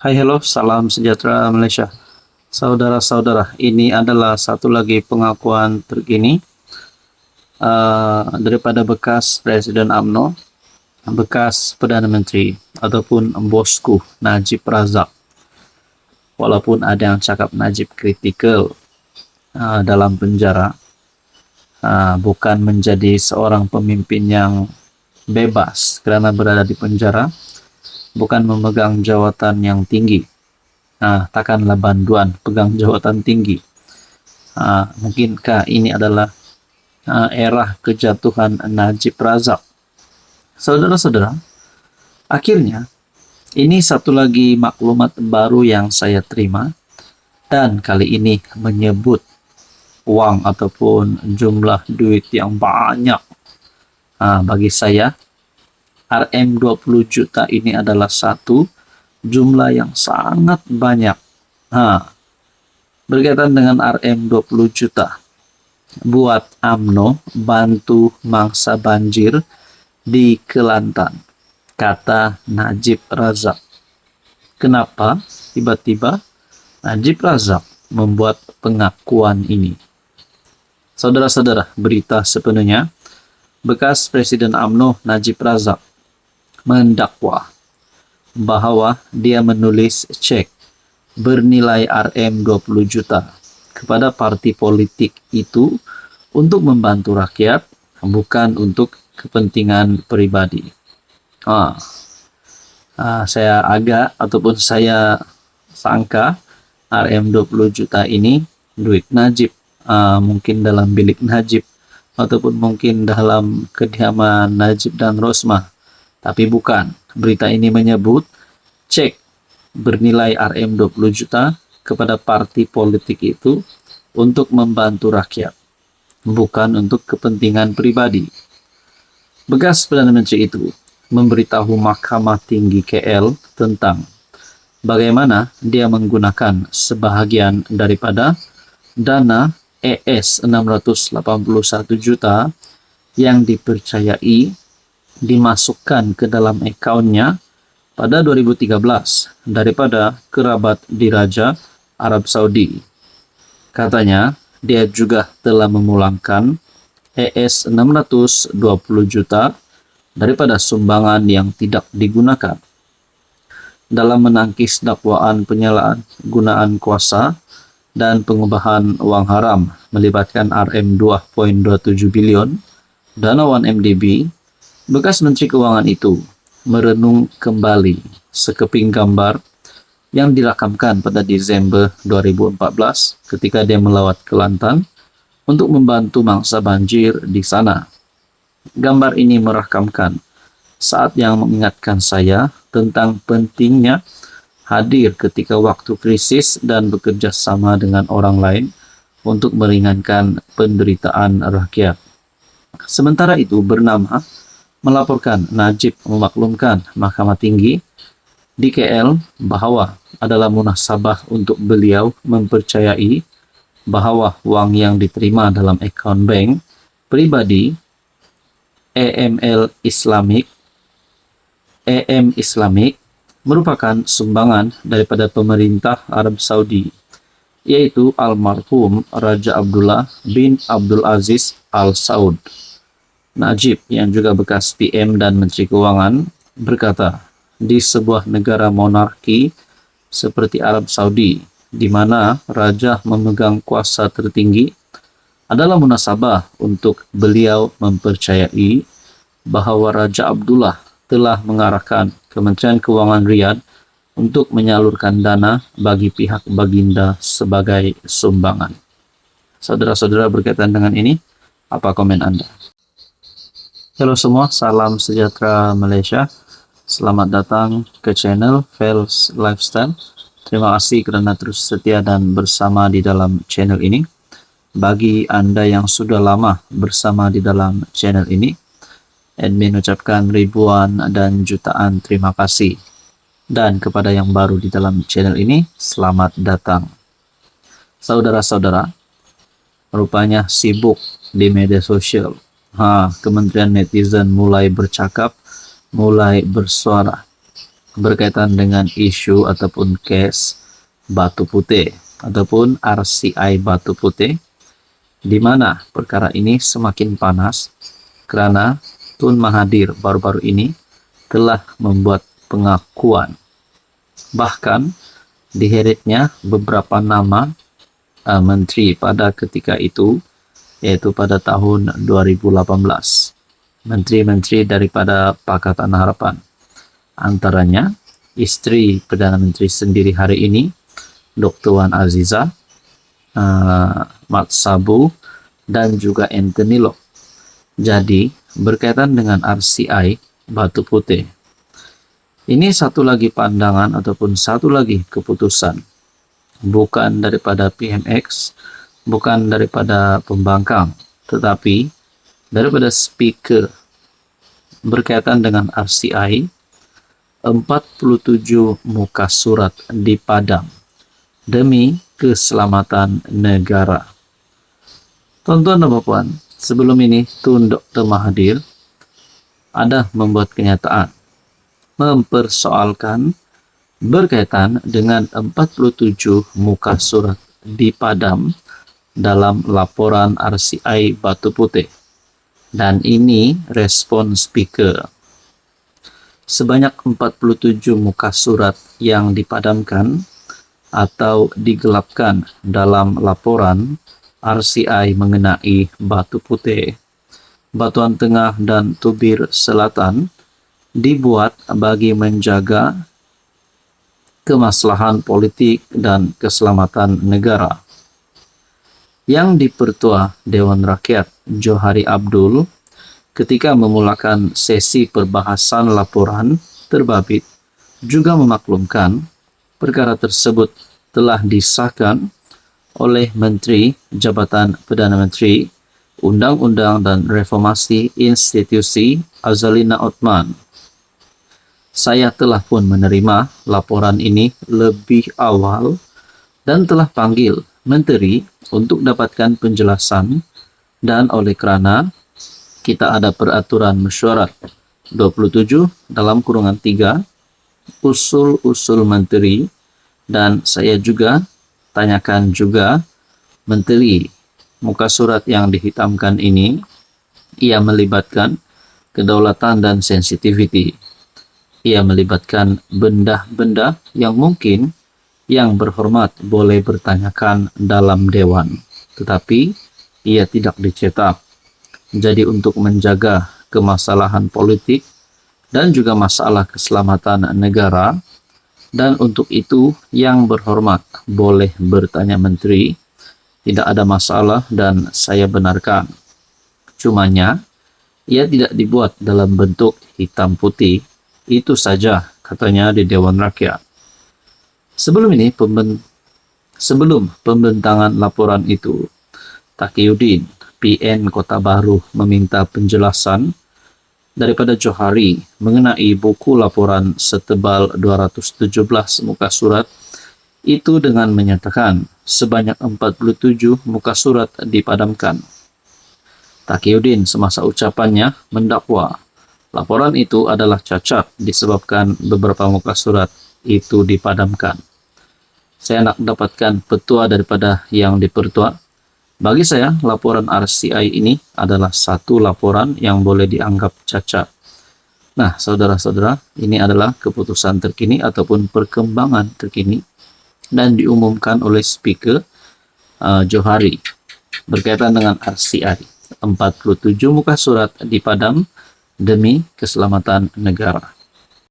Hai, hello, salam sejahtera Malaysia. Saudara-saudara, ini adalah satu lagi pengakuan terkini daripada bekas Presiden UMNO, bekas Perdana Menteri, ataupun bosku Najib Razak. Walaupun ada yang cakap Najib kritikal dalam penjara, bukan menjadi seorang pemimpin yang bebas kerana berada di penjara, bukan memegang jawatan yang tinggi. Takkanlah banduan pegang jawatan tinggi. Mungkinkah ini adalah era kejatuhan Najib Razak? Saudara-saudara, akhirnya ini satu lagi maklumat baru yang saya terima, dan kali ini menyebut wang ataupun jumlah duit yang banyak. Bagi saya, RM20 juta ini adalah satu jumlah yang sangat banyak. Berkaitan dengan RM20 juta buat UMNO bantu mangsa banjir di Kelantan, kata Najib Razak. Kenapa tiba-tiba Najib Razak membuat pengakuan ini? Saudara-saudara, berita sepenuhnya, bekas Presiden UMNO Najib Razak mendakwa bahawa dia menulis cek bernilai RM20 juta kepada parti politik itu untuk membantu rakyat, bukan untuk kepentingan pribadi. Saya sangka RM20 juta ini duit Najib, mungkin dalam bilik Najib ataupun mungkin dalam kediaman Najib dan Rosmah. Tapi bukan. Berita ini menyebut cek bernilai RM20 juta kepada parti politik itu untuk membantu rakyat, bukan untuk kepentingan pribadi. Bekas Perdana Menteri itu memberitahu Mahkamah Tinggi KL tentang bagaimana dia menggunakan sebahagian daripada dana ES 681 juta yang dipercayai dimasukkan ke dalam akaunnya pada 2013 daripada kerabat diraja Arab Saudi. Katanya, dia juga telah memulangkan ES 620 juta daripada sumbangan yang tidak digunakan. Dalam menangkis dakwaan penyalahgunaan kuasa dan pengubahan wang haram melibatkan RM2.27 bilion dana 1MDB, bekas Menteri Keuangan itu merenung kembali sekeping gambar yang dirakamkan pada Disember 2014 ketika dia melawat Kelantan untuk membantu mangsa banjir di sana. Gambar ini merakamkan saat yang mengingatkan saya tentang pentingnya hadir ketika waktu krisis dan bekerja sama dengan orang lain untuk meringankan penderitaan rakyat. Sementara itu, bernama melaporkan Najib memaklumkan Mahkamah Tinggi di KL bahawa adalah munasabah untuk beliau mempercayai bahawa wang yang diterima dalam akaun bank pribadi EM Islamic merupakan sumbangan daripada pemerintah Arab Saudi, yaitu almarhum Raja Abdullah bin Abdul Aziz Al Saud. Najib, yang juga bekas PM dan Menteri Keuangan, berkata, di sebuah negara monarki seperti Arab Saudi, di mana raja memegang kuasa tertinggi, adalah munasabah untuk beliau mempercayai bahawa Raja Abdullah telah mengarahkan Kementerian Keuangan Riyadh untuk menyalurkan dana bagi pihak baginda sebagai sumbangan. Saudara-saudara, berkaitan dengan ini, apa komen Anda? Halo semua, salam sejahtera Malaysia. Selamat datang ke channel Fels Lifestyle. Terima kasih kerana terus setia dan bersama di dalam channel ini. Bagi Anda yang sudah lama bersama di dalam channel ini, admin ucapkan ribuan dan jutaan terima kasih. Dan kepada yang baru di dalam channel ini, selamat datang. Saudara-saudara, rupanya sibuk di media sosial. Kementerian netizen mulai bercakap, mulai bersuara. berkaitan dengan isu ataupun case Batu Putih ataupun RCI Batu Putih, di mana perkara ini semakin panas karena Tun Mahathir baru-baru ini telah membuat pengakuan. Bahkan diheretnya beberapa nama menteri pada ketika itu, yaitu pada tahun 2018. Menteri-menteri daripada Pakatan Harapan. Antaranya istri Perdana Menteri sendiri hari ini, Dr. Wan Aziza, Mat Sabu, dan juga Anthony Loke. Jadi, berkaitan dengan RCI Batu Putih, ini satu lagi pandangan ataupun satu lagi keputusan, bukan daripada PMX, bukan daripada pembangkang, tetapi daripada speaker berkaitan dengan RCI. 47 muka surat dipadam demi keselamatan negara. Tuan-tuan dan puan, sebelum ini Tun Dr. Mahathir ada membuat kenyataan mempersoalkan berkaitan dengan 47 muka surat dipadam dalam laporan RCI Batu Putih. Dan ini respon speaker. Sebanyak 47 muka surat yang dipadamkan atau digelapkan dalam laporan RCI mengenai Batu Putih, Batuan Tengah dan Tubir Selatan dibuat bagi menjaga kemaslahan politik dan keselamatan negara. Yang Dipertua Dewan Rakyat Johari Abdul ketika memulakan sesi perbahasan laporan terbabit juga memaklumkan perkara tersebut telah disahkan oleh Menteri Jabatan Perdana Menteri, Undang-Undang dan Reformasi Institusi Azalina Othman. Saya telah pun menerima laporan ini lebih awal dan telah panggil Menteri untuk dapatkan penjelasan, dan oleh kerana kita ada peraturan mesyuarat 27 dalam kurungan 3 usul-usul menteri, dan saya juga tanyakan juga menteri muka surat yang dihitamkan ini, ia melibatkan kedaulatan dan sensitivity. Ia melibatkan benda-benda yang mungkin yang berhormat boleh bertanyakan dalam dewan, tetapi ia tidak dicetak. Jadi untuk menjaga kemasalahan politik dan juga masalah keselamatan negara, dan untuk itu yang berhormat boleh bertanya menteri, tidak ada masalah dan saya benarkan. Cumanya, ia tidak dibuat dalam bentuk hitam putih, itu saja katanya di Dewan Rakyat. Sebelum pembentangan laporan itu, Taqiyuddin PN Kota Baru meminta penjelasan daripada Johari mengenai buku laporan setebal 217 muka surat itu dengan menyatakan sebanyak 47 muka surat dipadamkan. Taqiyuddin semasa ucapannya mendakwa laporan itu adalah cacat disebabkan beberapa muka surat itu dipadamkan. Saya nak dapatkan petua daripada Yang Dipertua. Bagi saya, laporan RCI ini adalah satu laporan yang boleh dianggap cacat. Nah, saudara-saudara, ini adalah keputusan terkini ataupun perkembangan terkini dan diumumkan oleh Speaker Johari berkaitan dengan RCI. 47 muka surat dipadam demi keselamatan negara.